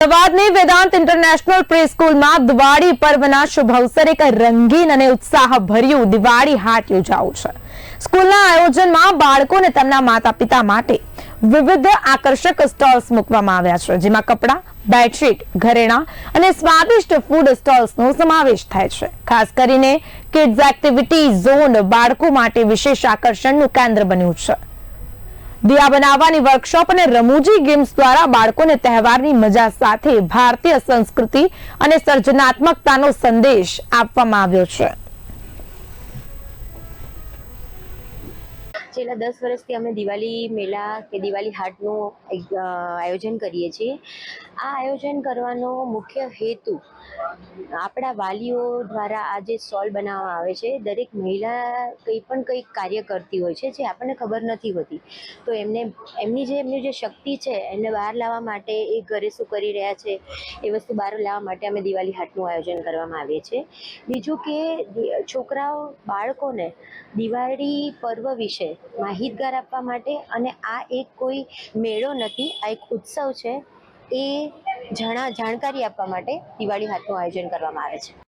અમદાવાદની Vedanta international pre સ્કૂલમાં દિવાળી પર્વના શુભ અવસરે એક રંગીન અને ઉત્સાહભર્યું દિવાળી હાટ યોજાયું છે। સ્કૂલના આયોજનમાં બાળકોને તેમના માતા-પિતા માટે વિવિધ આકર્ષક સ્ટોલ્સ મૂકવામાં આવ્યા છે, જેમાં કપડાં, બેડશીટ, ઘરેણાં અને સ્વાદિષ્ટ ફૂડ સ્ટોલ્સનો સમાવેશ થાય છે। ખાસ કરીને કિડ્સ એક્ટિવિટી ઝોન બાળકો માટે વિશેષ આકર્ષણનું કેન્દ્ર બન્યું છે। દિયા બનાવવાની વર્કશોપ અને રમૂજી ગેમ્સ દ્વારા બાળકોને તહેવારની મજા સાથે ભારતીય સંસ્કૃતિ અને સર્જનાત્મકતાનો સંદેશ આપવામાં આવ્યો છે। છેલ્લા 10 વર્ષથી અમે દિવાળી મેળા કે દિવાળી હાટનું આયોજન કરીએ છીએ। આ આયોજન કરવાનો મુખ્ય હેતુ આપણા વાલીઓ દ્વારા આ જે સ્ટોલ બનાવવામાં આવે છે, દરેક મહિલા કંઈક કાર્ય કરતી હોય છે જે આપણને ખબર નથી હોતી, તો એમની જે શક્તિ છે એને બહાર લાવવા માટે એ ઘરે શું કરી રહ્યા છે એ વસ્તુ બહાર લાવવા માટે અમે દિવાળી હાટનું આયોજન કરવામાં આવે છે। બીજું કે છોકરાઓ બાળકોને દિવાળી પર્વ વિશે માહિતગાર આપવા માટે, અને આ એક કોઈ મેળો નથી, આ એક ઉત્સવ છે, એ જાણકારી આપવા માટે દિવાળી હાટનું આયોજન કરવામાં આવે છે।